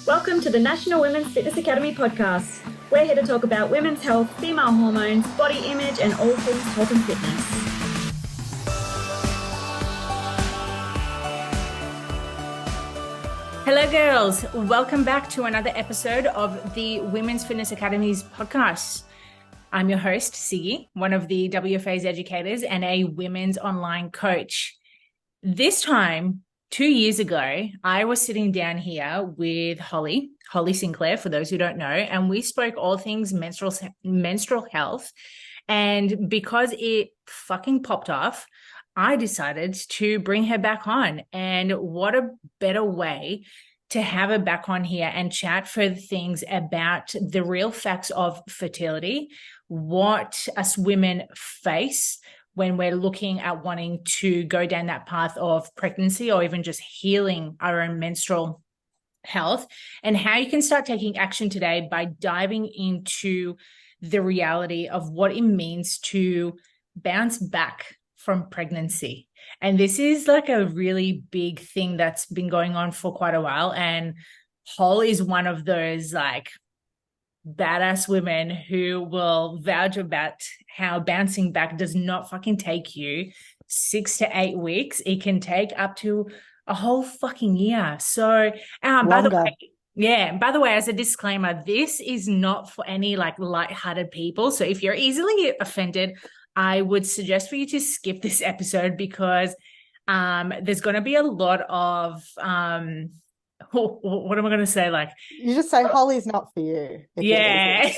Welcome to the National Women's Fitness Academy podcast. We're here to talk about women's health, female hormones, body image, and all things health and fitness. Hello, girls. Welcome back to another episode of the Women's Fitness Academy's podcast. I'm your host, Siggy, one of the WFA's educators and a women's online coach. This time, 2 years ago, I was sitting down here with Holly Sinclair, for those who don't know, and we spoke all things menstrual health. And because it fucking popped off, I decided to bring her back on. And what a better way to have her back on here and chat for things about the real facts of fertility, what us women face when we're looking at wanting to go down that path of pregnancy or even just healing our own menstrual health, and how you can start taking action today by diving into the reality of what it means to bounce back from pregnancy. And this is like a really big thing that's been going on for quite a while. And Holly is one of those like badass women who will vouch about how bouncing back does not fucking take you 6 to 8 weeks. It can take up to a whole fucking year. So, by the way, as a disclaimer, this is not for any like lighthearted people. So if you're easily offended, I would suggest for you to skip this episode because there's going to be a lot of what am I going to say? Like, you just say Holly's not for you. Yeah.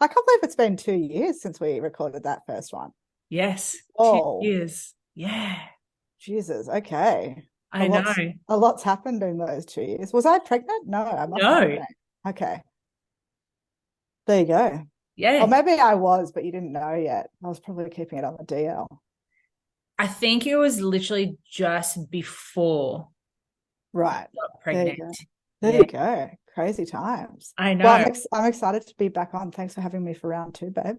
I can't believe it's been 2 years since we recorded that first one. Yes. Oh, 2 years. Yeah. Jesus. Okay. I know. A lot's happened in those 2 years. Was I pregnant? No, I must have been. Okay. There you go. Yeah. Or maybe I was, but you didn't know yet. I was probably keeping it on the DL. I think it was literally just before. Right. I got pregnant. There you go. Crazy times. I know. Well, I'm excited to be back on. Thanks for having me for round 2, babe.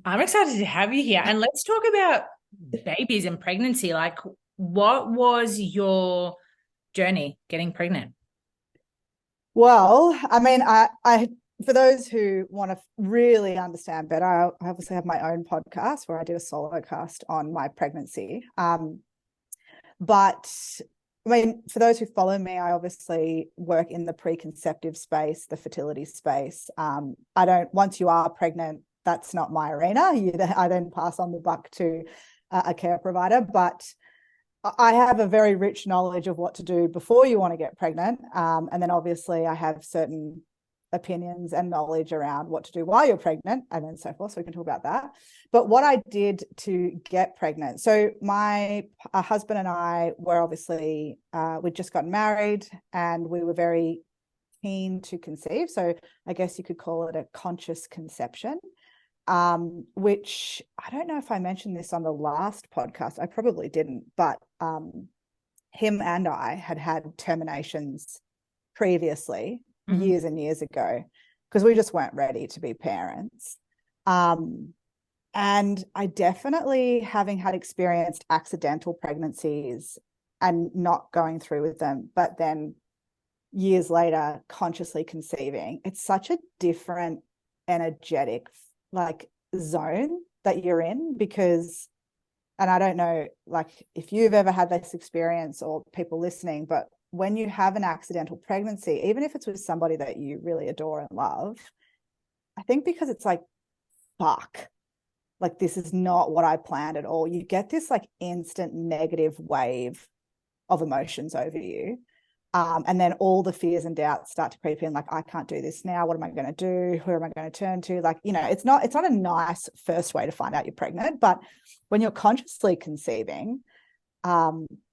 I'm excited to have you here. And let's talk about babies and pregnancy. Like, what was your journey getting pregnant? Well, I mean, I for those who want to really understand better, I obviously have my own podcast where I do a solo cast on my pregnancy. But I mean, for those who follow me, I obviously work in the preconceptive space, the fertility space. Once you are pregnant, that's not my arena. I then pass on the buck to a care provider, but I have a very rich knowledge of what to do before you want to get pregnant. And then obviously I have certain opinions and knowledge around what to do while you're pregnant and then so forth. So we can talk about that. But what I did to get pregnant. So my husband and I were obviously, we'd just gotten married and we were very keen to conceive. So I guess you could call it a conscious conception, which I don't know if I mentioned this on the last podcast. I probably didn't, but him and I had terminations previously, years and years ago, because we just weren't ready to be parents. And I definitely, having had experienced accidental pregnancies and not going through with them, but then years later consciously conceiving, it's such a different energetic like zone that you're in, because, and I don't know like if you've ever had this experience or people listening, but when you have an accidental pregnancy, even if it's with somebody that you really adore and love, I think because it's like, fuck, like this is not what I planned at all. You get this like instant negative wave of emotions over you. And then all the fears and doubts start to creep in, like, I can't do this now. What am I going to do? Who am I going to turn to? Like, you know, it's not a nice first way to find out you're pregnant, but when you're consciously conceiving,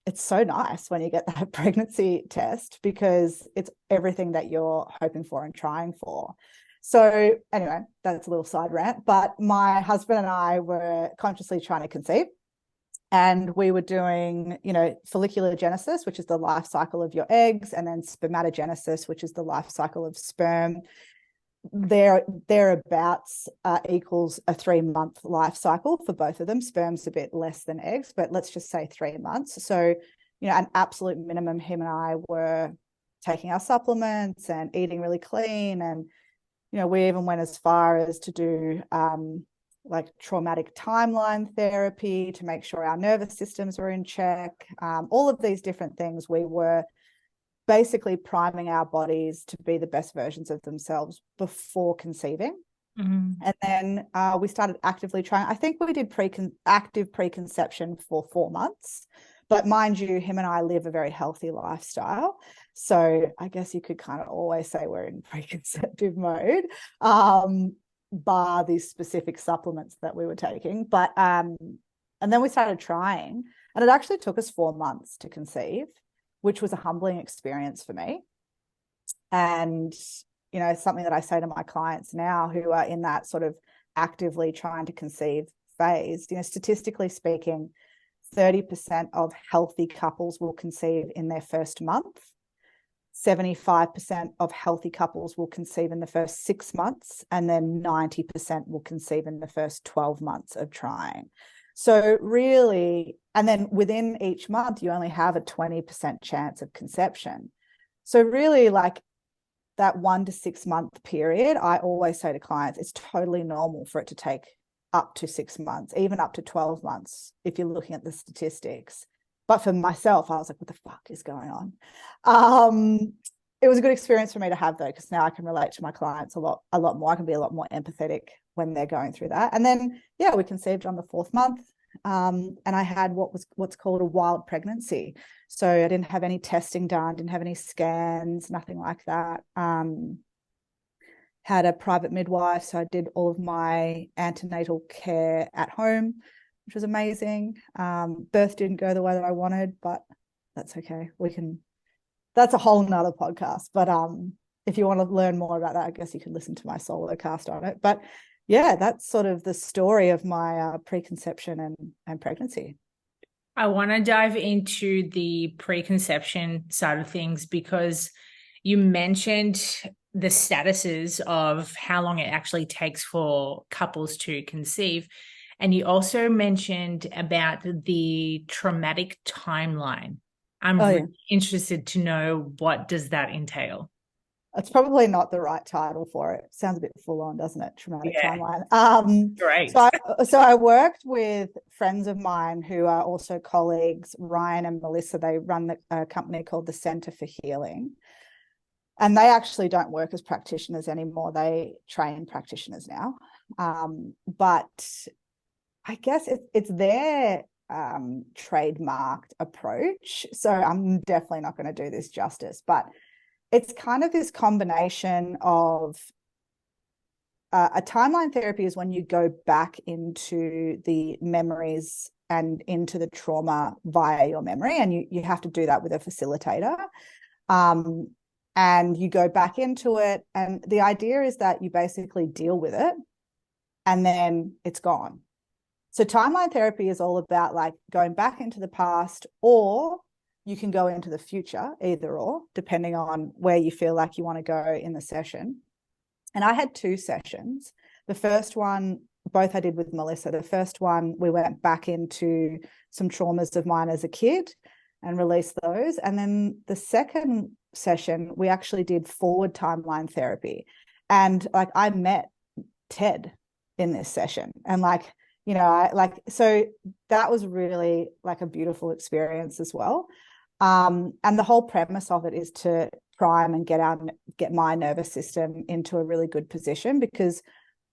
it's so nice when you get that pregnancy test because it's everything that you're hoping for and trying for. So anyway, that's a little side rant, but my husband and I were consciously trying to conceive. And we were doing, you know, follicular genesis, which is the life cycle of your eggs, and then spermatogenesis, which is the life cycle of sperm. Thereabouts equals a 3-month life cycle for both of them. Sperm's a bit less than eggs, but let's just say 3 months. So, you know, an absolute minimum, him and I were taking our supplements and eating really clean. And, we even went as far as to do like traumatic timeline therapy to make sure our nervous systems were in check. All of these different things, we were basically priming our bodies to be the best versions of themselves before conceiving. Mm-hmm. And then we started actively trying. I think we did active preconception for 4 months. But mind you, him and I live a very healthy lifestyle. So I guess you could kind of always say we're in preconceptive mode, bar these specific supplements that we were taking. But and then we started trying, and it actually took us 4 months to conceive, which was a humbling experience for me. And, something that I say to my clients now who are in that sort of actively trying to conceive phase, statistically speaking, 30% of healthy couples will conceive in their first month. 75% of healthy couples will conceive in the first 6 months, and then 90% will conceive in the first 12 months of trying. So really, and then within each month, you only have a 20% chance of conception. So really, like that 1 to 6 month period, I always say to clients, it's totally normal for it to take up to 6 months, even up to 12 months, if you're looking at the statistics. But for myself, I was like, what the fuck is going on? It was a good experience for me to have, though, because now I can relate to my clients a lot more. I can be a lot more empathetic when they're going through that. And then, we conceived on the 4th month. And I had what's called a wild pregnancy. So I didn't have any testing done, didn't have any scans, nothing like that. Had a private midwife, so I did all of my antenatal care at home, which was amazing. Birth didn't go the way that I wanted, but that's okay. That's a whole nother podcast. But if you want to learn more about that, I guess you can listen to my solo cast on it. But yeah, that's sort of the story of my preconception and pregnancy. I want to dive into the preconception side of things, because you mentioned the statuses of how long it actually takes for couples to conceive. And you also mentioned about the traumatic timeline. I'm really interested to know, what does that entail? It's probably not the right title for it. Sounds a bit full on, doesn't it? Traumatic timeline. Great. So I worked with friends of mine who are also colleagues, Ryan and Melissa. They run a company called the Center for Healing. And they actually don't work as practitioners anymore. They train practitioners now. But I guess it's their trademarked approach. So I'm definitely not going to do this justice. But it's kind of this combination of a timeline therapy is when you go back into the memories and into the trauma via your memory. And you have to do that with a facilitator. And you go back into it. And the idea is that you basically deal with it and then it's gone. So timeline therapy is all about like going back into the past, or you can go into the future, either or, depending on where you feel like you want to go in the session. And I had 2 sessions. The first one, both I did with Melissa. The first one, we went back into some traumas of mine as a kid and released those. And then the second session, we actually did forward timeline therapy. And like I met Ted in this session. And so that was really like a beautiful experience as well. And the whole premise of it is to prime and get my nervous system into a really good position, because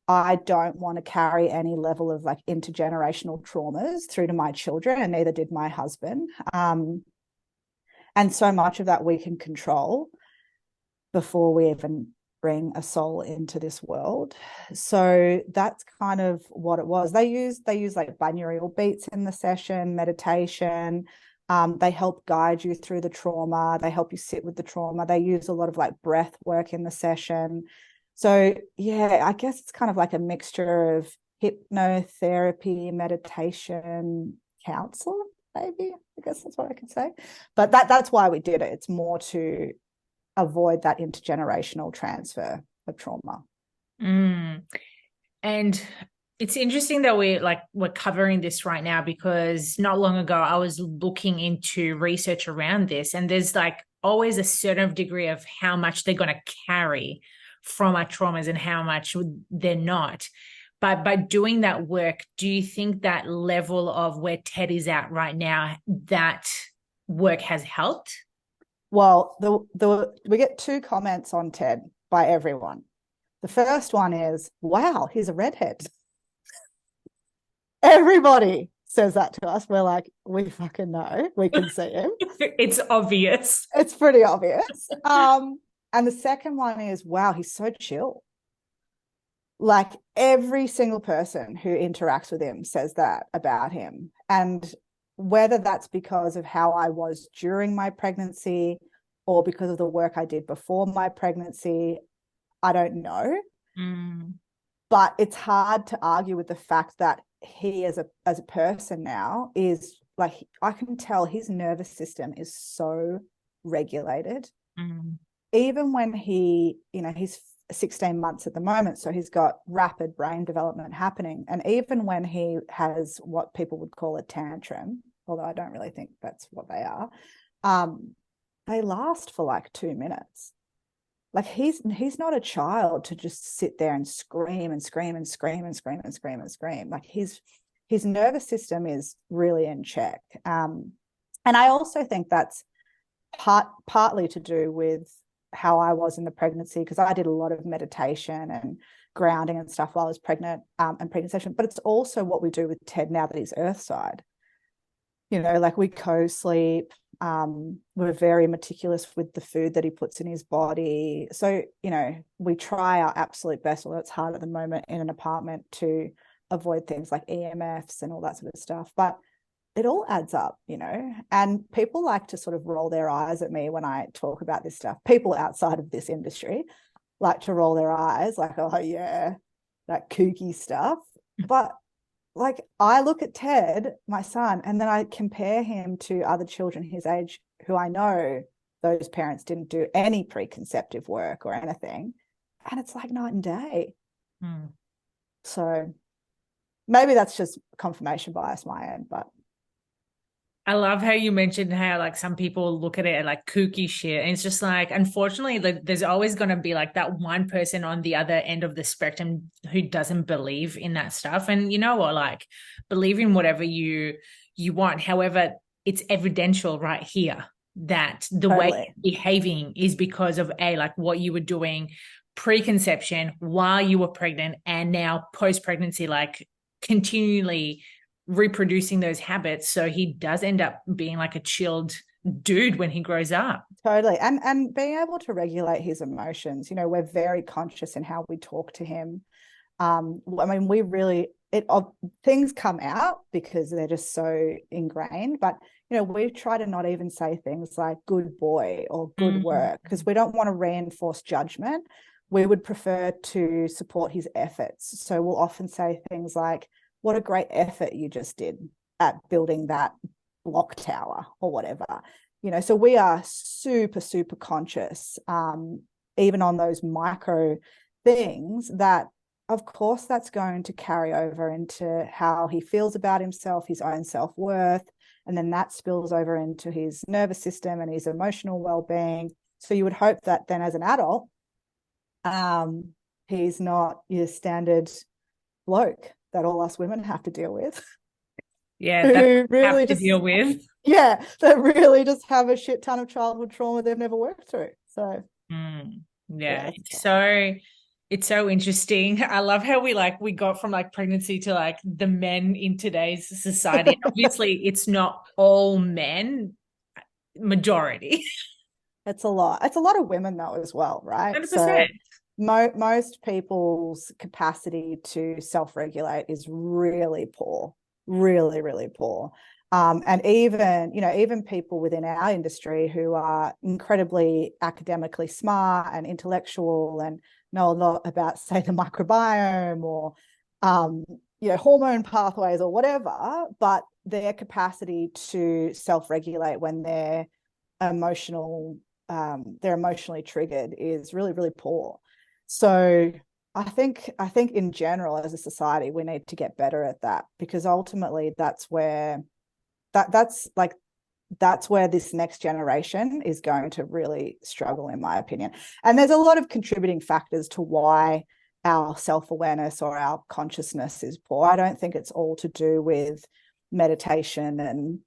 I don't want to carry any level of like intergenerational traumas through to my children, and neither did my husband. And so much of that we can control before we even bring a soul into this world. So that's kind of what it was. They use like binaural beats in the session, meditation. They help guide you through the trauma. They help you sit with the trauma. They use a lot of like breath work in the session. So yeah, I guess it's kind of like a mixture of hypnotherapy, meditation, counseling, maybe. I guess that's what I could say. But that's why we did it. It's more to avoid that intergenerational transfer of trauma. And it's interesting that we're covering this right now, because not long ago I was looking into research around this, and there's like always a certain degree of how much they're going to carry from our traumas and how much they're not. But by doing that work, do you think that level of where Ted is at right now, that work has helped? Well, we get 2 comments on TED by everyone. The first one is, wow, he's a redhead. Everybody says that to us. We're like, we fucking know. We can see him. It's obvious. It's pretty obvious. And the second one is, wow, he's so chill. Like every single person who interacts with him says that about him. And whether that's because of how I was during my pregnancy or because of the work I did before my pregnancy, I don't know. But it's hard to argue with the fact that he as a person now is like, I can tell his nervous system is so regulated. Even when he's 16 months at the moment, so he's got rapid brain development happening. And even when he has what people would call a tantrum, although I don't really think that's what they are, they last for like 2 minutes. Like he's not a child to just sit there and scream and scream and scream and scream and scream and scream. Like his nervous system is really in check. And I also think that's partly to do with how I was in the pregnancy, because I did a lot of meditation and grounding and stuff while I was pregnant and pregnant, but it's also what we do with Ted now that he's earthside. Like we co-sleep. We're very meticulous with the food that he puts in his body. So, we try our absolute best, although it's hard at the moment in an apartment, to avoid things like EMFs and all that sort of stuff. But it all adds up, and people like to sort of roll their eyes at me when I talk about this stuff. People outside of this industry like to roll their eyes like, oh yeah, that kooky stuff. But like I look at Ted, my son, and then I compare him to other children his age who I know those parents didn't do any preconceptive work or anything. And it's like night and day. So maybe that's just confirmation bias my end, but I love how you mentioned how like some people look at it like kooky shit. And it's just like, unfortunately, like, there's always going to be like that one person on the other end of the spectrum who doesn't believe in that stuff. And you know what, like believe in whatever you want. However, it's evidential right here that the way you're behaving is because of like what you were doing pre-conception, while you were pregnant, and now post-pregnancy, like continually reproducing those habits. So he does end up being like a chilled dude when he grows up. Totally. And being able to regulate his emotions, we're very conscious in how we talk to him. I mean, we really, things come out because they're just so ingrained, but we try to not even say things like good boy or good work, because we don't want to reinforce judgment. We would prefer to support his efforts. So we'll often say things like, what a great effort you just did at building that block tower or whatever. So we are super, super conscious, even on those micro things, that of course that's going to carry over into how he feels about himself, his own self-worth, and then that spills over into his nervous system and his emotional well-being. So you would hope that then as an adult, he's not your standard bloke that all us women have to deal with. Yeah, that really have to deal with. Yeah, that really just have a shit ton of childhood trauma they've never worked through. So yeah, it's so interesting. I love how we got from like pregnancy to like the men in today's society. Obviously, it's not all men, majority. It's a lot. It's a lot of women though as well, right? 100%. So most people's capacity to self-regulate is really poor, really, really poor. And even people within our industry who are incredibly academically smart and intellectual and know a lot about, say, the microbiome or, hormone pathways or whatever, but their capacity to self-regulate when they're emotionally triggered is really, really poor. So I think in general as a society we need to get better at that, because ultimately that's where that's like that's where this next generation is going to really struggle, in my opinion. And there's a lot of contributing factors to why our self-awareness or our consciousness is poor. I don't think it's all to do with meditation and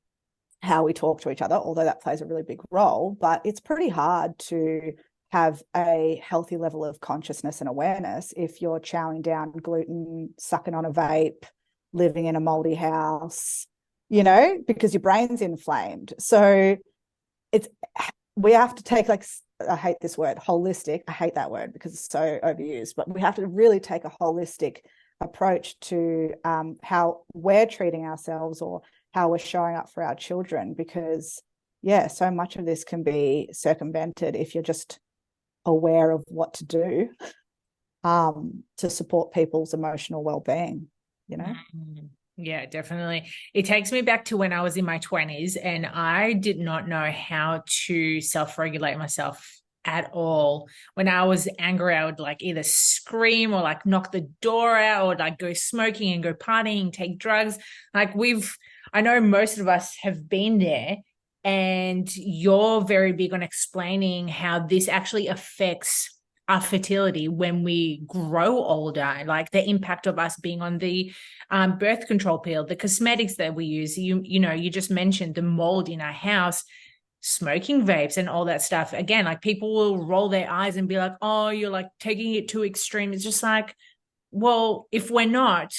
how we talk to each other, although that plays a really big role, but it's pretty hard to have a healthy level of consciousness and awareness if you're chowing down gluten, sucking on a vape, living in a moldy house, you know, because your brain's inflamed. So we have to take, like, I hate this word, holistic. I hate that word because it's so overused, but we have to really take a holistic approach to how we're treating ourselves or how we're showing up for our children, because so much of this can be circumvented if you're just aware of what to do to support people's emotional well-being, you know. Yeah, definitely. It takes me back to when I was in my 20s and I did not know how to self-regulate myself at all. When I was angry, I would like either scream or like knock the door out or like go smoking and go partying, take drugs. Like I know most of us have been there, and you're very big on explaining how this actually affects our fertility when we grow older, like the impact of us being on the birth control pill, the cosmetics that we use. You just mentioned the mold in our house, smoking vapes and all that stuff. Again, like people will roll their eyes and be like, oh, you're like taking it too extreme. It's just like, well, if we're not,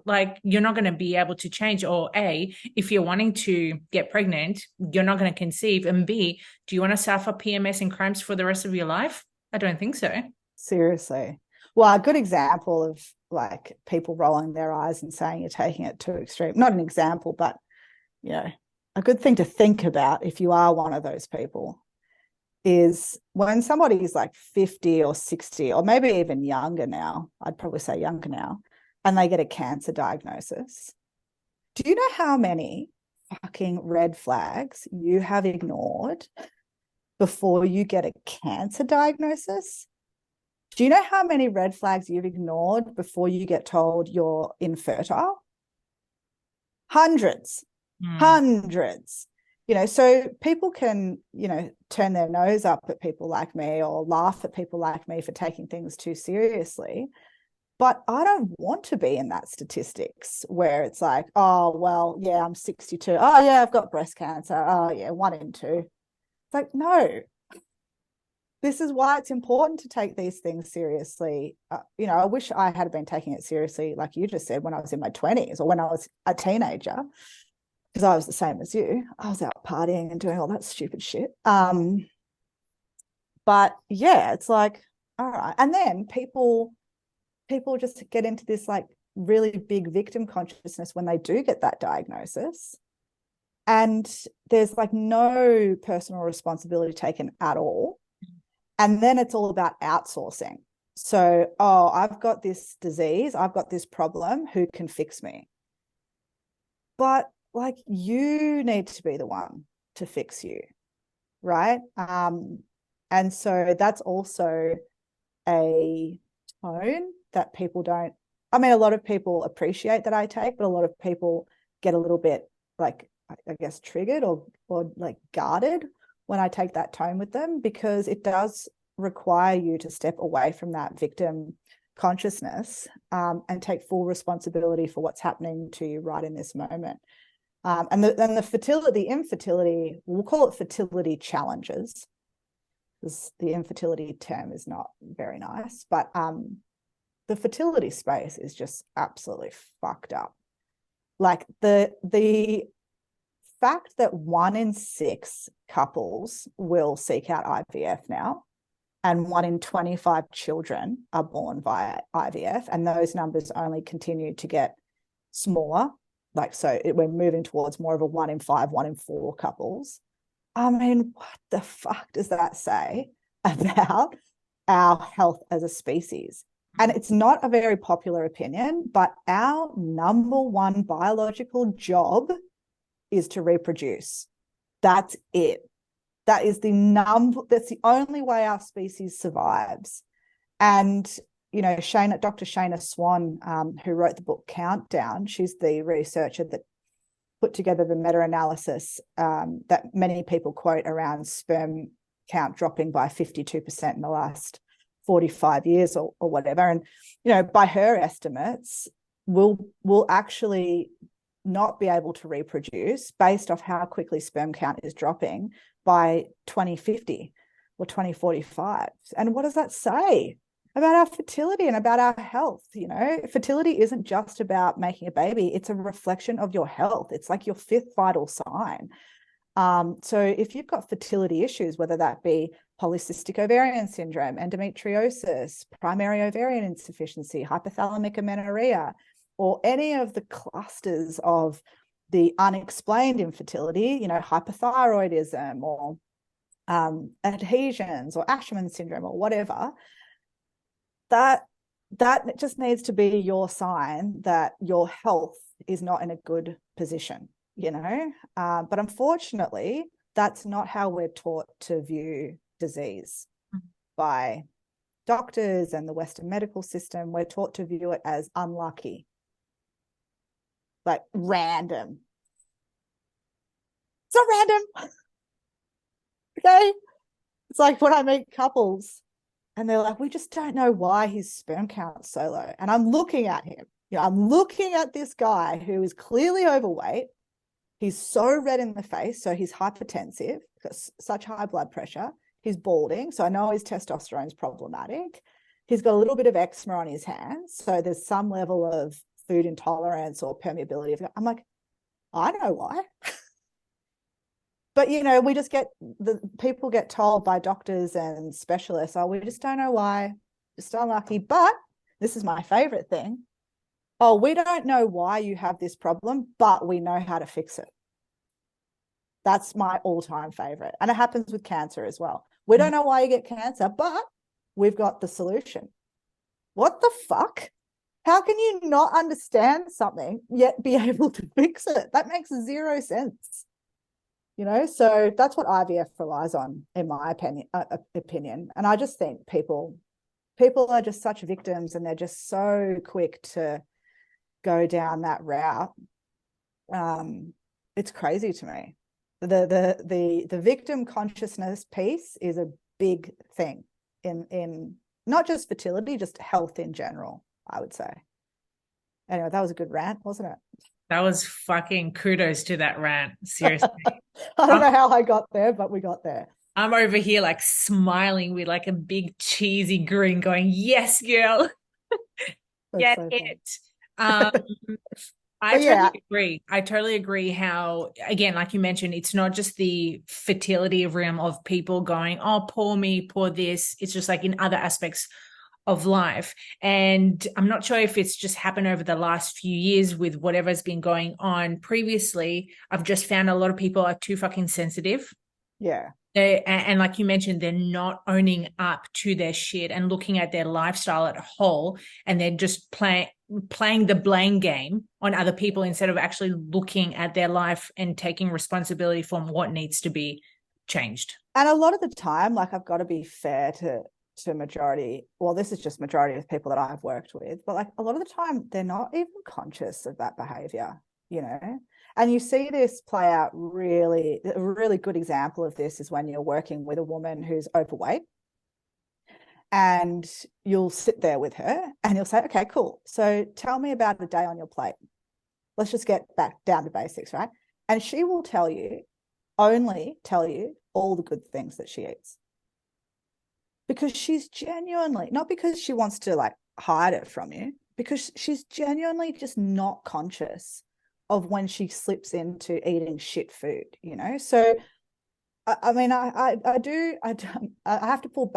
like, you're not going to be able to change. Or A, if you're wanting to get pregnant, you're not going to conceive. And B, do you want to suffer PMS and cramps for the rest of your life? I don't think so. Seriously. Well, a good example of like people rolling their eyes and saying you're taking it too extreme. Not an example, but, you know, a good thing to think about if you are one of those people is when somebody is like 50 or 60 or maybe even younger now, I'd probably say younger now, and they get a cancer diagnosis. Do you know how many fucking red flags you have ignored before you get a cancer diagnosis? Do you know how many red flags you've ignored before you get told you're infertile? Hundreds. You know, so people can, you know, turn their nose up at people like me or laugh at people like me for taking things too seriously. But I don't want to be in that statistics where it's like, oh, well, yeah, I'm 62. Oh, yeah, I've got breast cancer. Oh, yeah, 1 in 2. It's like, no. This is why it's important to take these things seriously. You know, I wish I had been taking it seriously, like you just said, when I was in my 20s or when I was a teenager, because I was the same as you. I was out partying and doing all that stupid shit. But yeah, it's like, all right. And then people just get into this like really big victim consciousness when they do get that diagnosis. And there's like no personal responsibility taken at all. And then it's all about outsourcing. So, oh, I've got this disease, I've got this problem, who can fix me? But like, you need to be the one to fix you, right? And so that's also a tone that people don't, I mean, a lot of people appreciate that I take, but a lot of people get a little bit like, I guess, triggered or like guarded when I take that tone with them, because it does require you to step away from that victim consciousness and take full responsibility for what's happening to you right in this moment. And the infertility, we'll call it fertility challenges, because the infertility term is not very nice, but the fertility space is just absolutely fucked up. Like the fact that 1 in 6 couples will seek out IVF now, and 1 in 25 children are born via IVF, and those numbers only continue to get smaller. Like, so we're moving towards more of a 1 in 5, 1 in 4 couples. I mean, what the fuck does that say about our health as a species? And it's not a very popular opinion, but our number one biological job is to reproduce. That's it. That's the only way our species survives. And, you know, Dr. Shana Swan, who wrote the book Countdown, she's the researcher that put together the meta-analysis that many people quote around sperm count dropping by 52% in the last 45 years or whatever. And, you know, by her estimates, we'll actually not be able to reproduce based off how quickly sperm count is dropping by 2050 or 2045. And what does that say about our fertility and about our health? You know, fertility isn't just about making a baby. It's a reflection of your health. It's like your fifth vital sign. So if you've got fertility issues, whether that be polycystic ovarian syndrome, endometriosis, primary ovarian insufficiency, hypothalamic amenorrhea, or any of the clusters of the unexplained infertility, you know, hypothyroidism or adhesions or Asherman syndrome or whatever, that just needs to be your sign that your health is not in a good position, you know. But unfortunately, that's not how we're taught to view disease by doctors and the Western medical system. We're taught to view it as unlucky, like random. It's not random. Okay. It's like when I meet couples and they're like, we just don't know why his sperm count's so low. And I'm looking at him. You know, I'm looking at this guy who is clearly overweight. He's so red in the face. So he's hypertensive, got such high blood pressure. He's balding. So I know his testosterone is problematic. He's got a little bit of eczema on his hands. So there's some level of food intolerance or permeability. I'm like, I know why. But, you know, we just people get told by doctors and specialists, oh, we just don't know why, just unlucky. But this is my favorite thing. Oh, we don't know why you have this problem, but we know how to fix it. That's my all-time favorite. And it happens with cancer as well. We don't know why you get cancer, but we've got the solution. What the fuck? How can you not understand something yet be able to fix it? That makes zero sense. You know, so that's what IVF relies on, in my opinion. And I just think people are just such victims, and they're just so quick to go down that route. It's crazy to me. The victim consciousness piece is a big thing in not just fertility, just health in general, I would say. Anyway, that was a good rant, wasn't it? That was fucking kudos to that rant. Seriously. I don't know how I got there, but we got there. I'm over here like smiling with like a big cheesy grin going, yes, girl. Get so it. I totally agree. I totally agree how, again, like you mentioned, it's not just the fertility realm of people going, oh, poor me, poor this. It's just like in other aspects of life. And I'm not sure if it's just happened over the last few years with whatever's been going on previously. I've just found a lot of people are too fucking sensitive. Yeah. And like you mentioned, they're not owning up to their shit and looking at their lifestyle at whole, and they're just playing the blame game on other people instead of actually looking at their life and taking responsibility for what needs to be changed. And a lot of the time, like, I've got to be fair to majority, well, this is just majority of people that I've worked with, but like a lot of the time they're not even conscious of that behavior, you know. And you see this play out really, a really good example of this is when you're working with a woman who's overweight, and you'll sit there with her and you'll say, okay, cool, so tell me about a day on your plate. Let's just get back down to basics, right? And she will only tell you all the good things that she eats. Because she's genuinely, not because she wants to like hide it from you, because she's genuinely just not conscious of when she slips into eating shit food, you know? So, I mean, I have to pull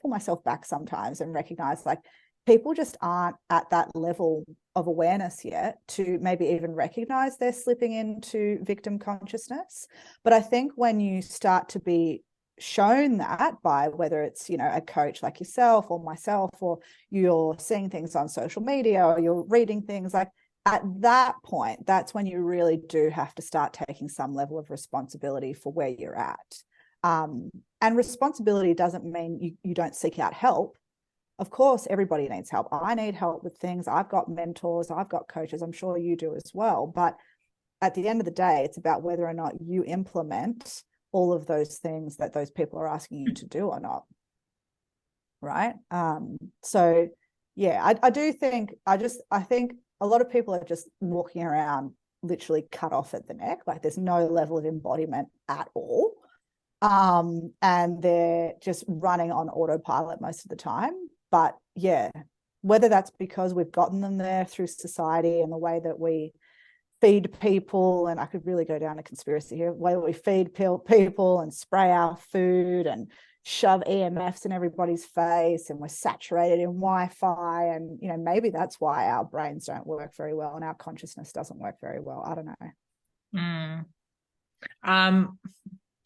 myself back sometimes and recognize like people just aren't at that level of awareness yet to maybe even recognize they're slipping into victim consciousness. But I think when you start to be shown that by whether it's, you know, a coach like yourself or myself, or you're seeing things on social media or you're reading things, like at that point, that's when you really do have to start taking some level of responsibility for where you're at. And responsibility doesn't mean you don't seek out help. Of course, everybody needs help. I need help with things. I've got mentors, I've got coaches. I'm sure you do as well. But at the end of the day, it's about whether or not you implement all of those things that those people are asking you to do or not. Right. So yeah, I do think I think a lot of people are just walking around literally cut off at the neck. Like there's no level of embodiment at all. And they're just running on autopilot most of the time. But yeah, whether that's because we've gotten them there through society and the way that we feed people, and I could really go down a conspiracy here, the way that we feed people and spray our food and shove EMFs in everybody's face, and we're saturated in Wi-Fi, and maybe that's why our brains don't work very well and our consciousness doesn't work very well. I don't know.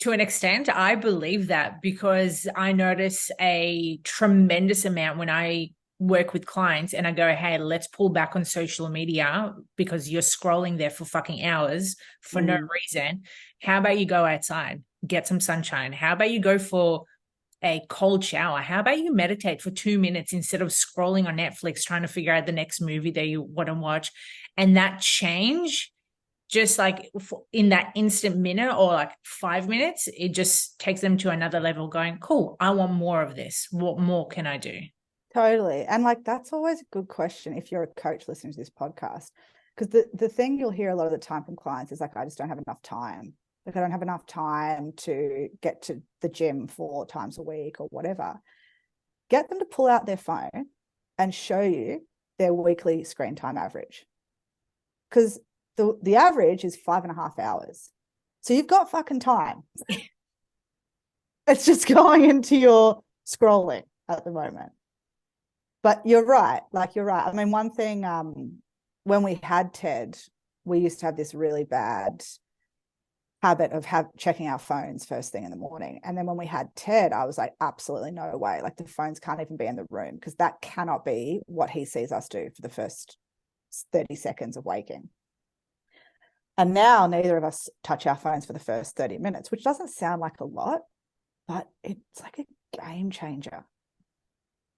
To an extent, I believe that, because I notice a tremendous amount when I work with clients and I go, hey, let's pull back on social media because you're scrolling there for fucking hours for no reason. How about you go outside, get some sunshine? How about you go for a cold shower? How about you meditate for 2 minutes instead of scrolling on Netflix trying to figure out the next movie that you want to watch? And that change, just like in that instant minute or like 5 minutes, it just takes them to another level going, cool, I want more of this. What more can I do? Totally. And like, that's always a good question if you're a coach listening to this podcast, because the thing you'll hear a lot of the time from clients is like, I just don't have enough time. Like I don't have enough time to get to the gym 4 times a week or whatever. Get them to pull out their phone and show you their weekly screen time average. Because the average is 5.5 hours. So you've got fucking time. It's just going into your scrolling at the moment. But you're right. I mean, one thing, when we had TED, we used to have this really bad habit of checking our phones first thing in the morning. And then when we had TED, I was like, absolutely no way. Like the phones can't even be in the room, because that cannot be what he sees us do for the first 30 seconds of waking. And now neither of us touch our phones for the first 30 minutes, which doesn't sound like a lot, but it's like a game changer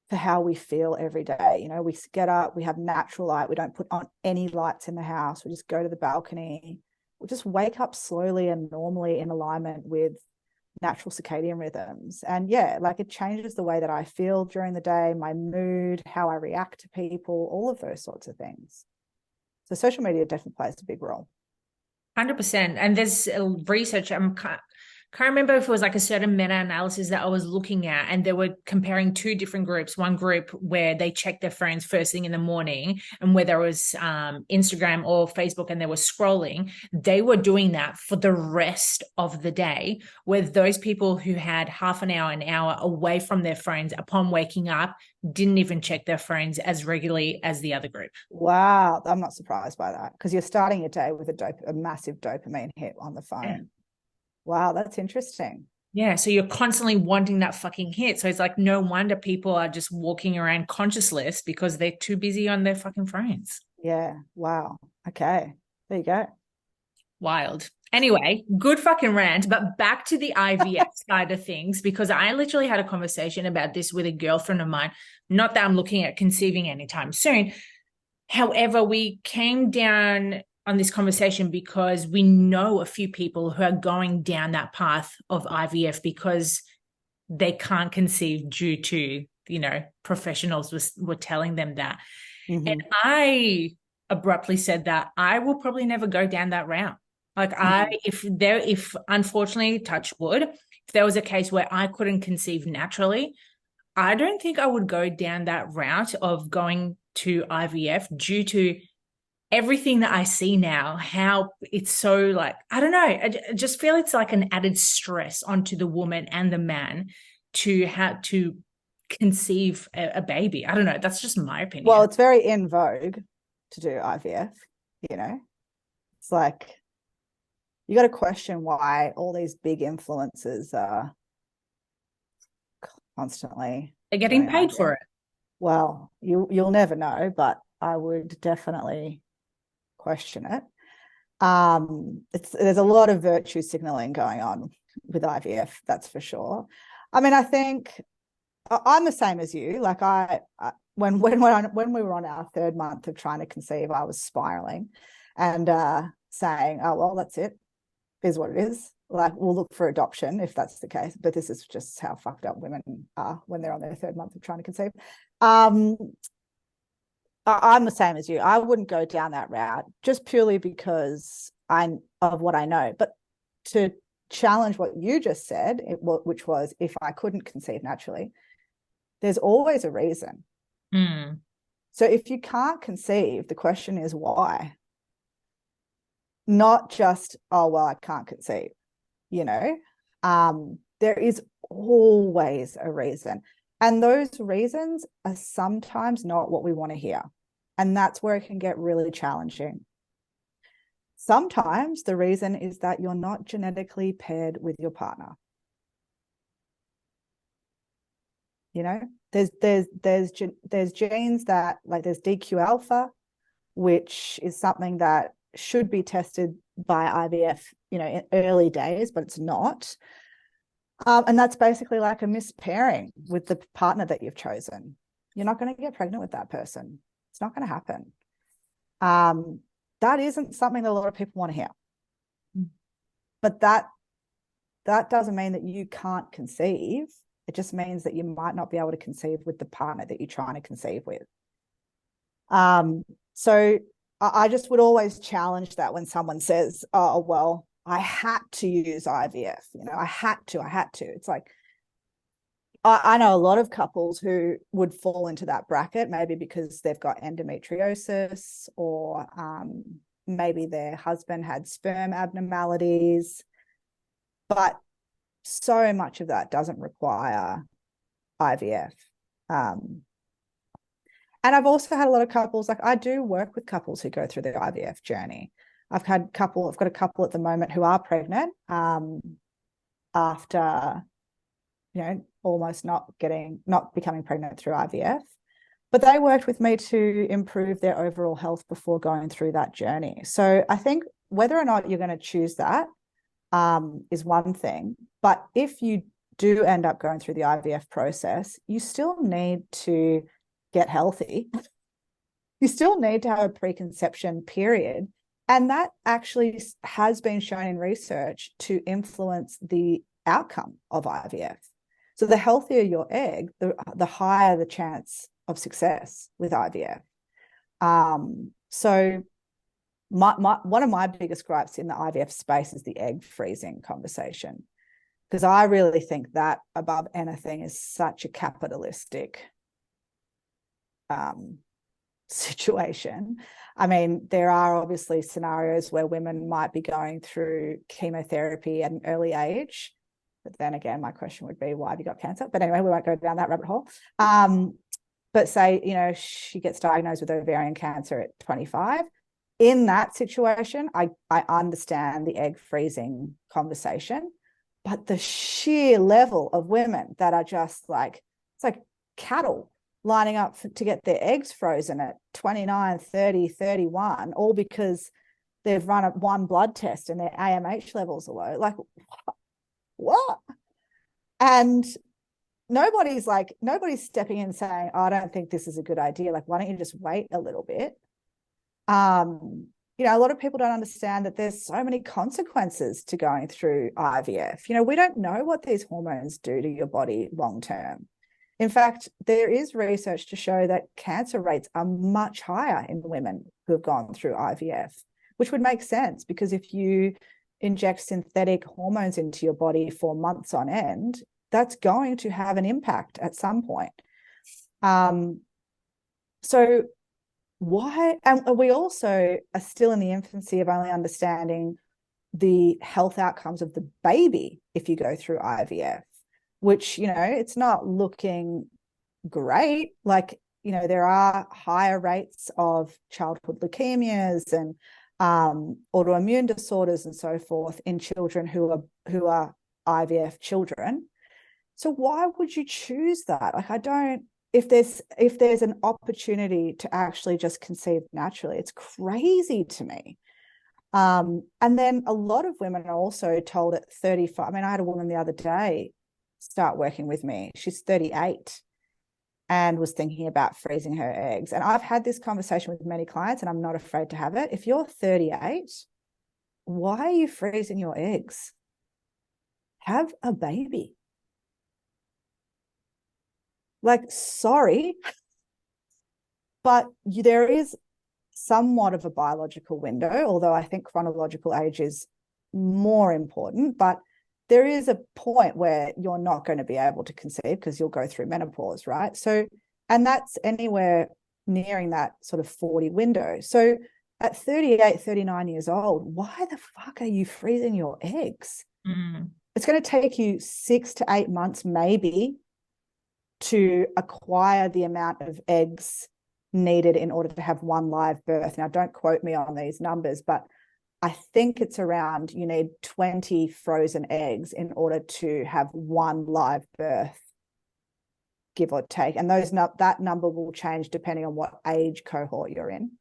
for how we feel every day. We get up, we have natural light, we don't put on any lights in the house, we just go to the balcony, we just wake up slowly and normally in alignment with natural circadian rhythms. And yeah, like it changes the way that I feel during the day, my mood, how I react to people, all of those sorts of things. So social media definitely plays a big role. 100%. And there's research, can't remember if it was like a certain meta-analysis that I was looking at, and they were comparing 2 different groups. One group where they checked their phones first thing in the morning, and where there was Instagram or Facebook and they were scrolling, they were doing that for the rest of the day, where those people who had half an hour away from their phones upon waking up didn't even check their phones as regularly as the other group. Wow. I'm not surprised by that, because you're starting your day with a massive dopamine hit on the phone. Yeah. Wow, that's interesting. Yeah, so you're constantly wanting that fucking hit. So it's like, no wonder people are just walking around consciousless, because they're too busy on their fucking phones. Yeah, wow. Okay, there you go. Wild. Anyway, good fucking rant, but back to the IVF side of things, because I literally had a conversation about this with a girlfriend of mine. Not that I'm looking at conceiving anytime soon. However, we came down on this conversation because we know a few people who are going down that path of IVF because they can't conceive due to, professionals were telling them that. Mm-hmm. And I abruptly said that I will probably never go down that route. Like if unfortunately, touch wood, if there was a case where I couldn't conceive naturally, I don't think I would go down that route of going to IVF due to everything that I see now, how it's so like, I don't know, I just feel it's like an added stress onto the woman and the man to have to conceive a baby. I don't know. That's just my opinion. Well, it's very in vogue to do IVF, It's like, you got to question why all these big influencers are constantly... They're getting paid for it. Well, you'll never know, but I would definitely question it. There's a lot of virtue signaling going on with IVF, that's for sure. I mean, I think I'm the same as you. Like when we were on our 3rd month of trying to conceive, I was spiraling, and saying, oh, well, that's it, is what it is. Like, we'll look for adoption if that's the case. But this is just how fucked up women are when they're on their third month of trying to conceive. I'm the same as you. I wouldn't go down that route just purely because of what I know. But to challenge what you just said, which was, if I couldn't conceive naturally, there's always a reason. Mm. So if you can't conceive, the question is why? Not just, oh, well, I can't conceive, there is always a reason. And those reasons are sometimes not what we want to hear. And that's where it can get really challenging. Sometimes the reason is that you're not genetically paired with your partner. There's genes that, like, there's DQ alpha, which is something that should be tested by IVF, in early days, but it's not. And that's basically like a mispairing with the partner that you've chosen. You're not going to get pregnant with that person. It's not going to happen. That isn't something that a lot of people want to hear. But that doesn't mean that you can't conceive. It just means that you might not be able to conceive with the partner that you're trying to conceive with. So I just would always challenge that when someone says, oh, well, I had to use IVF, I had to. It's like, I know a lot of couples who would fall into that bracket, maybe because they've got endometriosis, or maybe their husband had sperm abnormalities. But so much of that doesn't require IVF. And I've also had a lot of couples, like, I do work with couples who go through the IVF journey. I've got a couple at the moment who are pregnant after, almost not becoming pregnant through IVF. But they worked with me to improve their overall health before going through that journey. So I think whether or not you're going to choose that is one thing. But if you do end up going through the IVF process, you still need to get healthy. You still need to have a preconception period. And that actually has been shown in research to influence the outcome of IVF. So the healthier your egg, the higher the chance of success with IVF. So one of my biggest gripes in the IVF space is the egg freezing conversation, because I really think that, above anything, is such a capitalistic situation. I mean, there are obviously scenarios where women might be going through chemotherapy at an early age. But then again, my question would be, why have you got cancer? But anyway, we won't go down that rabbit hole. But say, she gets diagnosed with ovarian cancer at 25. In that situation, I understand the egg freezing conversation, but the sheer level of women that are just like, it's like cattle lining up to get their eggs frozen at 29, 30, 31, all because they've run one blood test and their AMH levels are low. Like, what? And nobody's stepping in saying, oh, I don't think this is a good idea. Like, why don't you just wait a little bit? A lot of people don't understand that there's so many consequences to going through IVF. We don't know what these hormones do to your body long term. In fact, there is research to show that cancer rates are much higher in women who have gone through IVF, which would make sense, because if you inject synthetic hormones into your body for months on end, that's going to have an impact at some point. So why? And we also are still in the infancy of only understanding the health outcomes of the baby if you go through IVF, which, it's not looking great. Like, there are higher rates of childhood leukemias and autoimmune disorders and so forth in children who are IVF children. So why would you choose that? Like, if there's an opportunity to actually just conceive naturally, it's crazy to me. And then a lot of women are also told at 35. I mean, I had a woman the other day start working with me. She's 38 and was thinking about freezing her eggs. And I've had this conversation with many clients, and I'm not afraid to have it. If you're 38 why are you freezing your eggs? Have a baby. Like, sorry, but there is somewhat of a biological window, although I think chronological age is more important, but there is a point where you're not going to be able to conceive because you'll go through menopause, right? So, and that's anywhere nearing that sort of 40 window. So at 38, 39 years old, why the fuck are you freezing your eggs? It's going to take you 6 to 8 months maybe to acquire the amount of eggs needed in order to have one live birth. Now, don't quote me on these numbers, but I think it's around, you need 20 frozen eggs in order to have one live birth, give or take. And that number will change depending on what age cohort you're in.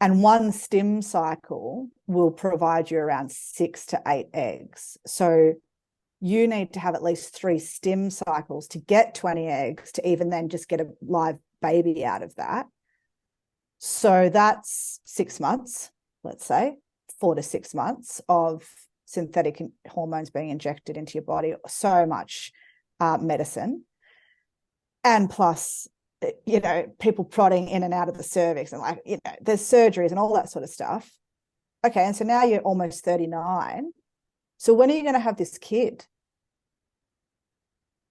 And one stim cycle will provide you around 6 to 8 eggs. So you need to have at least 3 stim cycles to get 20 eggs to even then just get a live baby out of that. So that's 6 months, let's say, 4 to 6 months of synthetic hormones being injected into your body, so much medicine. And plus, you know, people prodding in and out of the cervix and like, you know, there's surgeries and all that sort of stuff. Okay, and so now you're almost 39. So when are you going to have this kid?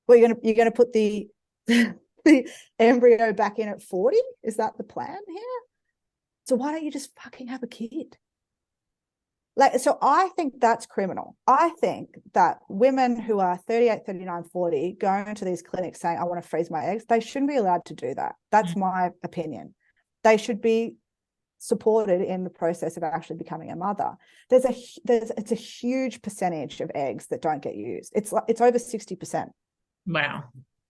Well, you're going to put the the embryo back in at 40? Is that the plan here? So why don't you just fucking have a kid? Like, so I think that's criminal. I think that women who are 38, 39, 40 going to these clinics saying, I want to freeze my eggs, they shouldn't be allowed to do that. That's my opinion. They should be supported in the process of actually becoming a mother. It's a huge percentage of eggs that don't get used. It's over 60%. Wow.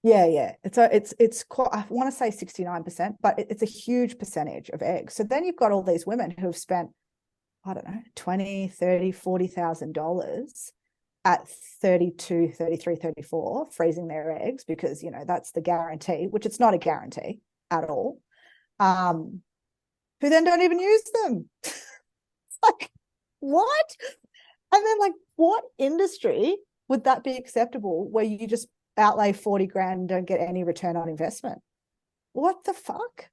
Yeah. It's quite, I want to say 69%, but it's a huge percentage of eggs. So then you've got all these women who have spent, I don't know, $20,000, $30,000, $40,000 at 32, 33, 34, freezing their eggs because, you know, that's the guarantee, which it's not a guarantee at all, who then don't even use them. Like, what? And then, like, what industry would that be acceptable where you just outlay 40 grand and don't get any return on investment? What the fuck?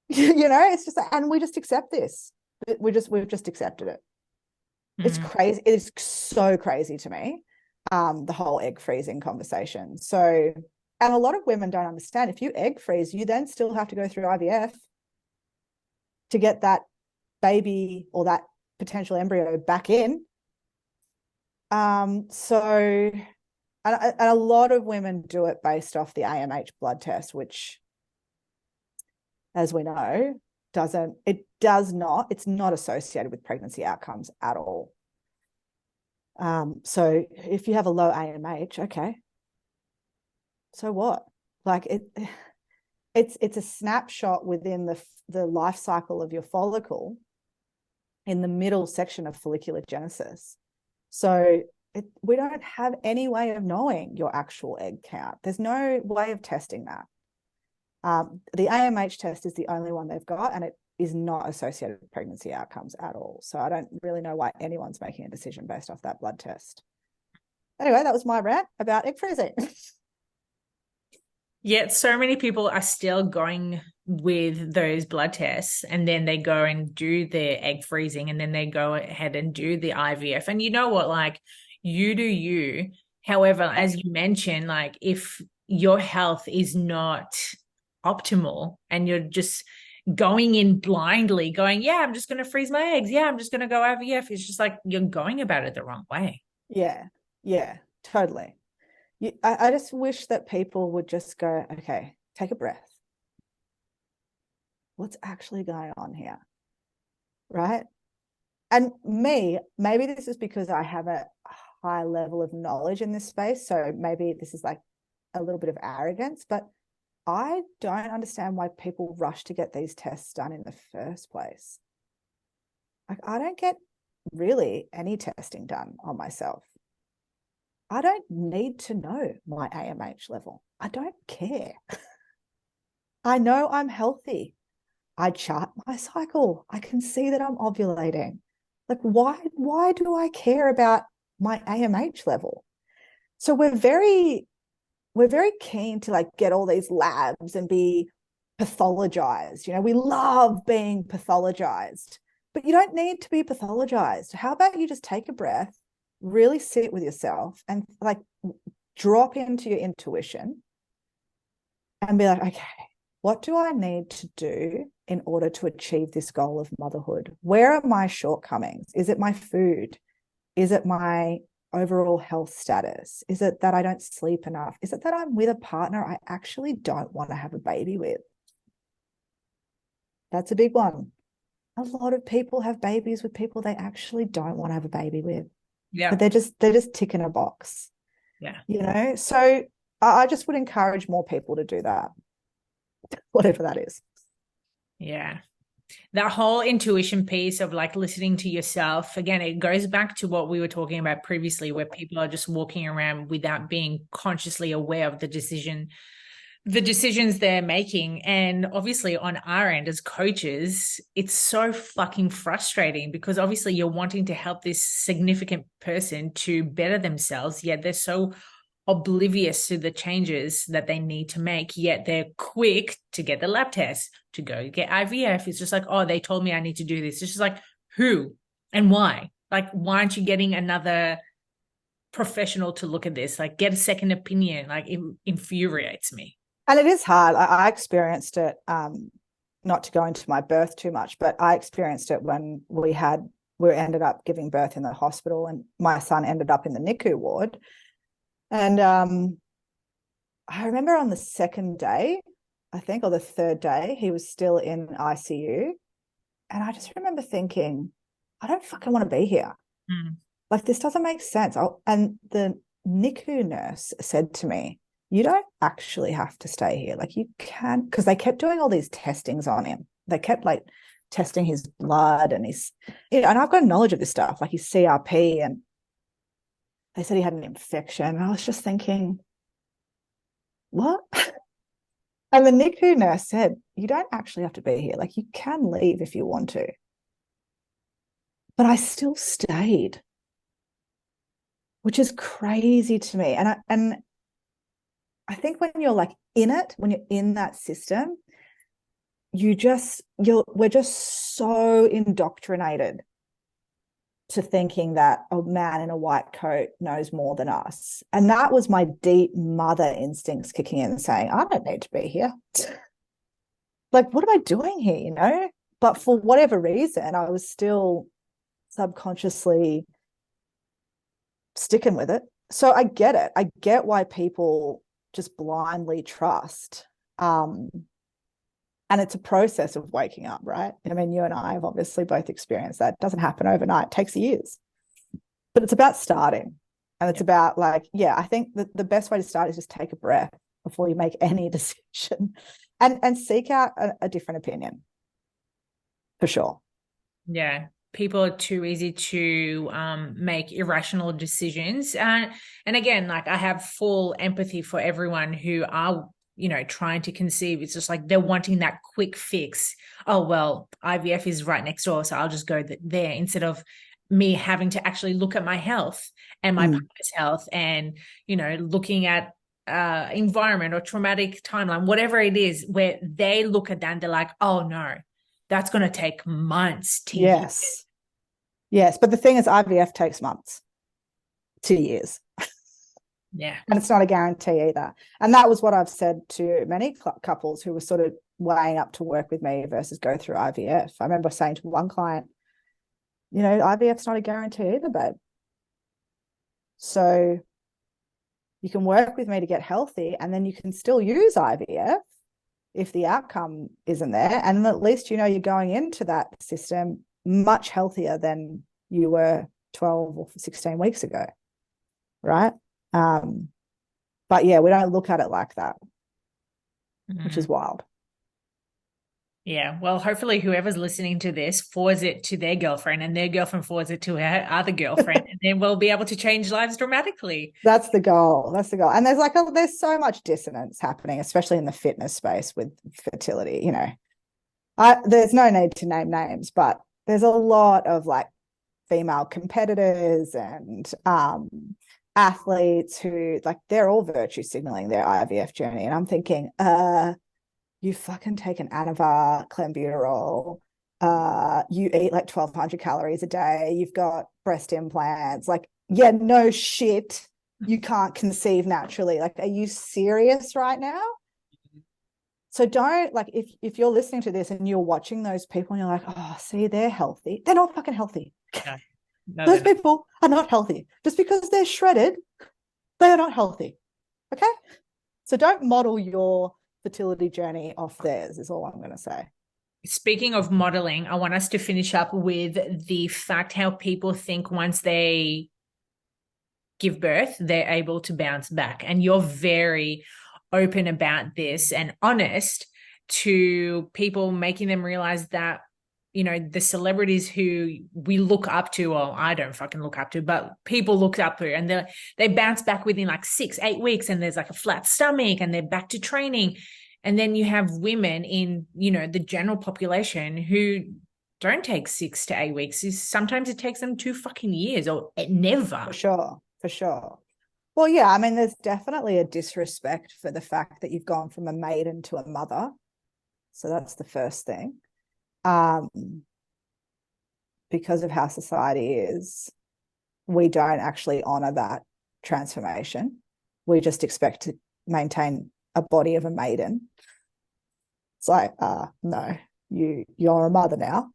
You know, it's just, and we just accept this. We've just accepted it. It's crazy. It is so crazy to me, the whole egg freezing conversation. So, and a lot of women don't understand, if you egg freeze, you then still have to go through IVF to get that baby or that potential embryo back in. So, and a lot of women do it based off the AMH blood test, which, as we know, it's not associated with pregnancy outcomes at all. So if you have a low AMH, okay, so what? Like, it's a snapshot within the life cycle of your follicle in the middle section of follicular genesis. So we don't have any way of knowing your actual egg count. There's no way of testing that. The AMH test is the only one they've got, and it is not associated with pregnancy outcomes at all. So I don't really know why anyone's making a decision based off that blood test. Anyway, that was my rant about egg freezing. Yet so many people are still going with those blood tests, and then they go and do the egg freezing, and then they go ahead and do the IVF. And you know what, like, you do you. However, as you mentioned, like, if your health is not optimal and you're just going in blindly going, yeah, I'm just going to freeze my eggs, yeah, I'm just going to go IVF, it's just like you're going about it the wrong way. Yeah, totally. I just wish that people would just go, okay, take a breath. What's actually going on here? Right? And maybe this is because I have a high level of knowledge in this space. So maybe this is like a little bit of arrogance, but I don't understand why people rush to get these tests done in the first place. Like, I don't get really any testing done on myself. I don't need to know my AMH level. I don't care. I know I'm healthy. I chart my cycle. I can see that I'm ovulating. Like, why do I care about my AMH level? So we're very keen to like get all these labs and be pathologized. You know, we love being pathologized, but you don't need to be pathologized. How about you just take a breath, really sit with yourself and like drop into your intuition and be like, okay, what do I need to do in order to achieve this goal of motherhood? Where are my shortcomings? Is it my food? Is it my overall health status? Is it that I don't sleep enough? Is it that I'm with a partner I actually don't want to have a baby with? That's a big one. A lot of people have babies with people they actually don't want to have a baby with. Yeah. But they're just ticking a box. Yeah. You know, so I just would encourage more people to do that, whatever that is. Yeah. That whole intuition piece of like listening to yourself, again, it goes back to what we were talking about previously, where people are just walking around without being consciously aware of the decisions they're making. And obviously on our end as coaches, it's so fucking frustrating because obviously you're wanting to help this significant person to better themselves, yet they're so oblivious to the changes that they need to make, yet they're quick to get the lab test, to go get IVF. It's just like, oh, they told me I need to do this. It's just like, who and why? Like, why aren't you getting another professional to look at this? Like, get a second opinion. Like, it infuriates me. And it is hard. I experienced it, not to go into my birth too much, but I experienced it when we ended up giving birth in the hospital and my son ended up in the NICU ward. And I remember on the second day, I think, or the third day, he was still in ICU. And I just remember thinking, I don't fucking want to be here. Like, this doesn't make sense. And the NICU nurse said to me, you don't actually have to stay here. Like, you can, because they kept doing all these testings on him. They kept like testing his blood and his, you know, and I've got knowledge of this stuff, like his CRP, and they said he had an infection. And I was just thinking, what? And the NICU nurse said, you don't actually have to be here. Like, you can leave if you want to. But I still stayed, which is crazy to me. And I think when you're like in it, when you're in that system, we're just so indoctrinated to thinking that a man in a white coat knows more than us. And that was my deep mother instincts kicking in and saying, I don't need to be here. Like, what am I doing here, you know? But for whatever reason, I was still subconsciously sticking with it. So I get it. I get why people just blindly trust. And it's a process of waking up, right? I mean, you and I have obviously both experienced that. It doesn't happen overnight. It takes years. But it's about starting. And it's about like, yeah, I think that the best way to start is just take a breath before you make any decision and seek out a different opinion, for sure. Yeah. People are too easy to make irrational decisions. And again, like, I have full empathy for everyone who are, you know, trying to conceive. It's just like they're wanting that quick fix. Oh, well, IVF is right next door, so I'll just go there, instead of me having to actually look at my health and my partner's health and, you know, looking at environment or traumatic timeline, whatever it is, where they look at that and they're like, oh no, that's going to take months to Yes. Yes. But the thing is, IVF takes months to years. Yeah. And it's not a guarantee either. And that was what I've said to many couples who were sort of weighing up to work with me versus go through IVF. I remember saying to one client, you know, IVF's not a guarantee either, babe. So you can work with me to get healthy, and then you can still use IVF if the outcome isn't there. And at least, you know, you're going into that system much healthier than you were 12 or 16 weeks ago. Right. But yeah, we don't look at it like that, which is wild. Yeah. Well, hopefully whoever's listening to this forwards it to their girlfriend, and their girlfriend forwards it to her other girlfriend, and then we'll be able to change lives dramatically. That's the goal. That's the goal. And there's so much dissonance happening, especially in the fitness space with fertility. You know, there's no need to name names, but there's a lot of like female competitors and athletes who, like, they're all virtue signaling their IVF journey. And I'm thinking, you fucking take an Anavar, clenbuterol, you eat like 1,200 calories a day, you've got breast implants, like, yeah, no shit, you can't conceive naturally. Like, are you serious right now? So don't, like, if you're listening to this and you're watching those people and you're like, oh, see, they're healthy. They're not fucking healthy. No, Those people are not healthy. Just because they're shredded, they are not healthy. Okay? So don't model your fertility journey off theirs, is all I'm going to say. Speaking of modeling, I want us to finish up with the fact how people think once they give birth, they're able to bounce back. And you're very open about this and honest to people, making them realize that, you know, the celebrities who we look up to, or I don't fucking look up to, but people look up to, and they bounce back within like 6-8 weeks, and there's like a flat stomach and they're back to training. And then you have women in, you know, the general population who don't take 6 to 8 weeks. Sometimes it takes them 2 fucking years or never. For sure. Well, yeah, I mean, there's definitely a disrespect for the fact that you've gone from a maiden to a mother. So that's the first thing. Because of how society is, we don't actually honor that transformation. We just expect to maintain a body of a maiden. It's like, no, you're a mother now.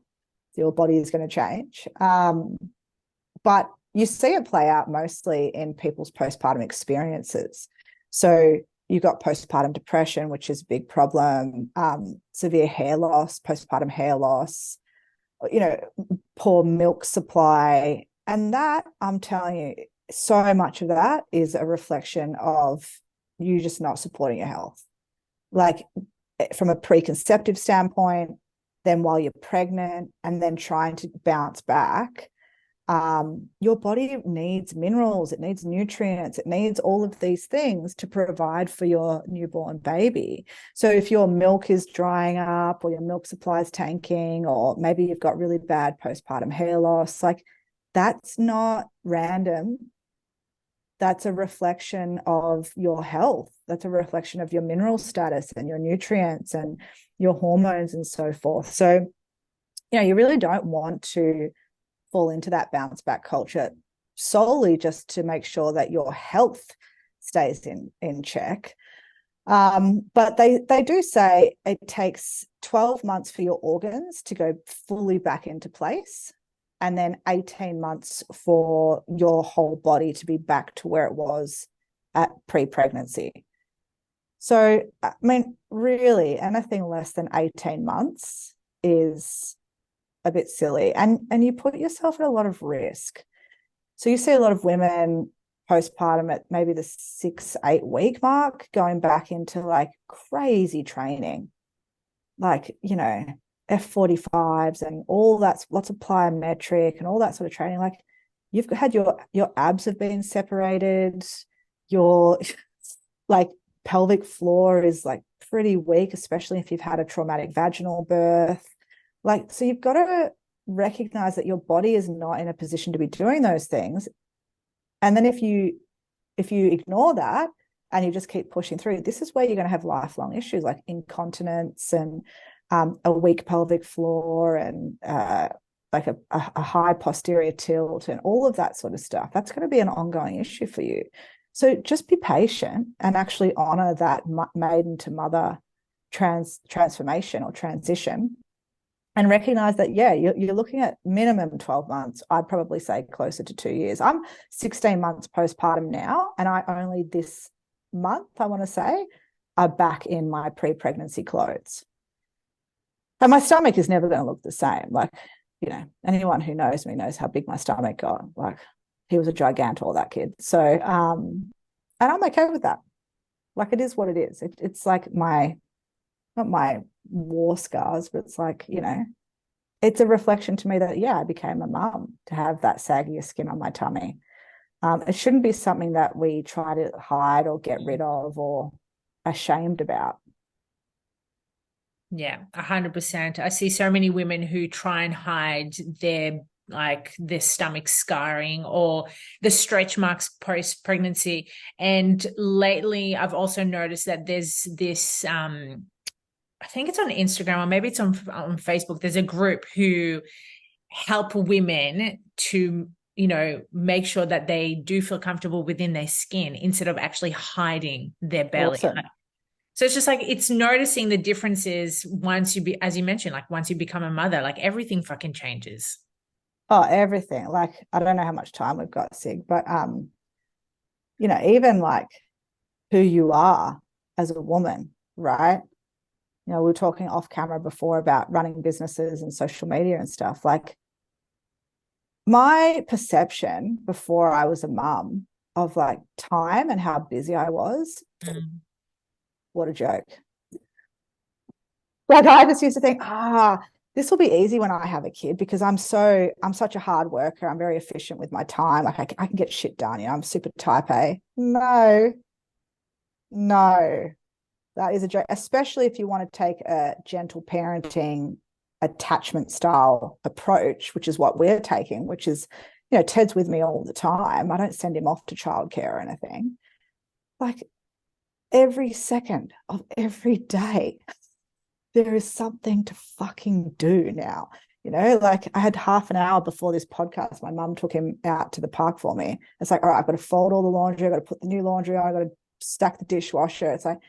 Your body is going to change. But you see it play out mostly in people's postpartum experiences. So you've got postpartum depression, which is a big problem, severe hair loss, postpartum hair loss, you know, poor milk supply. And that, I'm telling you, so much of that is a reflection of you just not supporting your health. Like, from a preconceptive standpoint, then while you're pregnant, and then trying to bounce back, your body needs minerals, it needs nutrients, it needs all of these things to provide for your newborn baby. So if your milk is drying up, or your milk supply is tanking, or maybe you've got really bad postpartum hair loss, like, that's not random. That's a reflection of your health. That's a reflection of your mineral status and your nutrients and your hormones and so forth. So, you know, you really don't want to fall into that bounce back culture solely just to make sure that your health stays in check. But they do say it takes 12 months for your organs to go fully back into place, and then 18 months for your whole body to be back to where it was at pre-pregnancy. So, I mean, really, anything less than 18 months is a bit silly, and you put yourself at a lot of risk. So you see a lot of women postpartum at maybe the 6-8 week mark going back into like crazy training, like, you know, F45s and all that, lots of plyometric and all that sort of training. Like, you've had your abs have been separated, your like pelvic floor is like pretty weak, especially if you've had a traumatic vaginal birth. Like, so you've got to recognize that your body is not in a position to be doing those things. And then if you ignore that and you just keep pushing through, this is where you're going to have lifelong issues like incontinence and a weak pelvic floor and like a high posterior tilt and all of that sort of stuff. That's going to be an ongoing issue for you. So just be patient and actually honor that maiden to mother transformation or transition, and recognize that, yeah, you're looking at minimum 12 months. I'd probably say closer to 2 years. I'm 16 months postpartum now, and I only this month, I want to say, are back in my pre-pregnancy clothes. And my stomach is never going to look the same. Like, you know, anyone who knows me knows how big my stomach got. Like, he was a gigantor, that kid. So, and I'm okay with that. Like, it is what it is. It's like not my war scars, but it's like, you know, it's a reflection to me that, yeah, I became a mum to have that saggier skin on my tummy. It shouldn't be something that we try to hide or get rid of or ashamed about. Yeah, 100%. I see so many women who try and hide their like their stomach scarring or the stretch marks post-pregnancy. And lately I've also noticed that there's this I think it's on Instagram or maybe it's on Facebook. There's a group who help women to, you know, make sure that they do feel comfortable within their skin instead of actually hiding their belly. Awesome. So it's just like, it's noticing the differences once as you mentioned, like once you become a mother, like everything fucking changes. Oh, everything. Like, I don't know how much time we've got, Sig, but you know, even like who you are as a woman, right? You know, we were talking off camera before about running businesses and social media and stuff. Like, my perception before I was a mum of like time and how busy I was, what a joke. Like, I just used to think, this will be easy when I have a kid because I'm such a hard worker. I'm very efficient with my time. Like, I can get shit done. You know, I'm super type A. No, that is a joke, especially if you want to take a gentle parenting attachment style approach, which is what we're taking, which is, you know, Ted's with me all the time. I don't send him off to childcare or anything. Like, every second of every day, there is something to fucking do now. You know, like I had half an hour before this podcast, my mum took him out to the park for me. It's like, all right, I've got to fold all the laundry. I've got to put the new laundry on. I've got to stack the dishwasher. It's like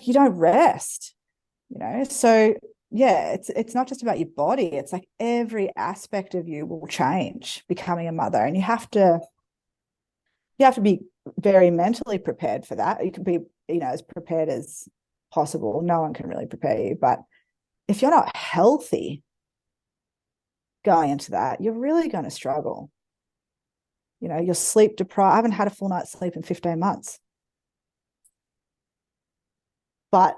you don't rest, you know? So yeah, it's not just about your body. It's like every aspect of you will change becoming a mother. And you have to be very mentally prepared for that. You can be, you know, as prepared as possible. No one can really prepare you. But if you're not healthy going into that, you're really going to struggle. You know, you're sleep deprived. I haven't had a full night's sleep in 15 months. But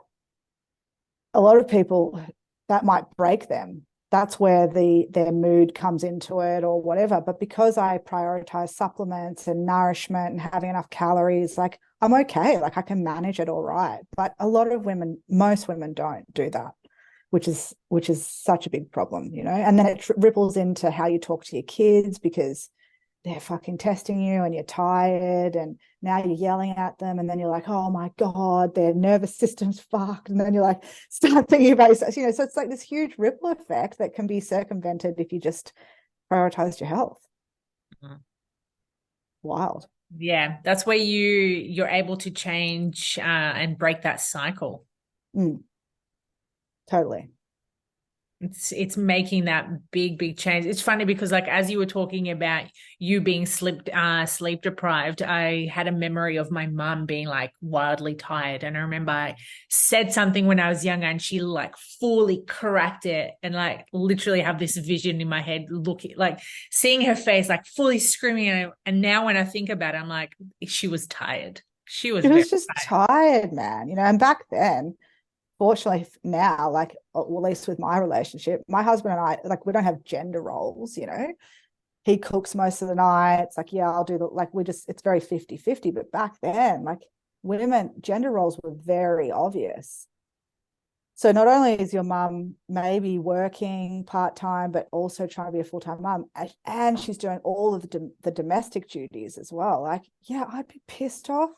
a lot of people, that might break them. That's where their mood comes into it or whatever. But because I prioritize supplements and nourishment and having enough calories, like I'm okay. Like I can manage it all right. But a lot of women, most women don't do that, which is such a big problem, you know? And then it ripples into how you talk to your kids because they're fucking testing you and you're tired and now you're yelling at them and then you're like, oh my God, their nervous system's fucked. And then you're like, start thinking about yourself, you know, so it's like this huge ripple effect that can be circumvented if you just prioritized your health. Mm-hmm. Wild. Yeah, that's where you're able to change and break that cycle. Totally. It's making that big change. It's funny because like as you were talking about you being sleep deprived, I had a memory of my mum being like wildly tired. And I remember I said something when I was younger and she like fully cracked it and like literally have this vision in my head looking like seeing her face like fully screaming. And now when I think about it, I'm like, she was tired. She was just tired, man. You know, and back then, fortunately now, like, at least with my relationship, my husband and I, like, we don't have gender roles, you know. He cooks most of the night. It's like, yeah, I'll do like, it's very 50-50. But back then, like, women, gender roles were very obvious. So not only is your mum maybe working part-time, but also trying to be a full-time mum, and she's doing all of the domestic duties as well. Like, yeah, I'd be pissed off.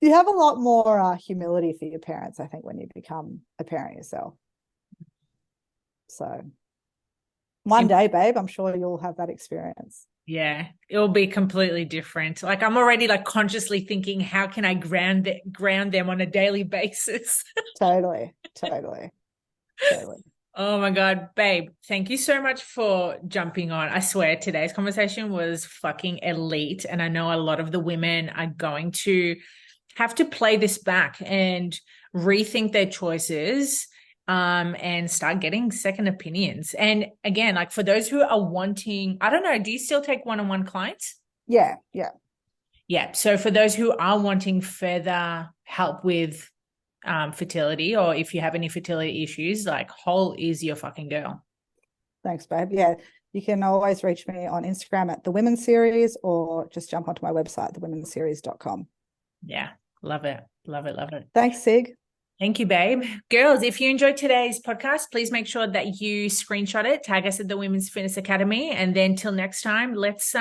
You have a lot more humility for your parents, I think, when you become a parent yourself. So one day, babe, I'm sure you'll have that experience. Yeah, it'll be completely different. Like I'm already like consciously thinking, how can I ground them on a daily basis? Totally. Oh my God, babe, thank you so much for jumping on. I swear today's conversation was fucking elite. And I know a lot of the women are going to have to play this back and rethink their choices and start getting second opinions. And again, like for those who are wanting, I don't know, do you still take one-on-one clients? Yeah. So for those who are wanting further help with fertility, or if you have any fertility issues, like Hol is your fucking girl. Thanks, babe. Yeah, you can always reach me on Instagram at The Women's Series or just jump onto my website, thewomensseries.com. Yeah, love it. Thanks, Sig. Thank you, babe. Girls, if you enjoyed today's podcast, please make sure that you screenshot it, tag us at the Women's Fitness Academy. And then till next time, let's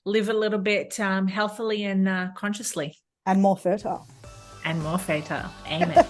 live a little bit healthily and consciously. And more fertile. And more fertile. Amen.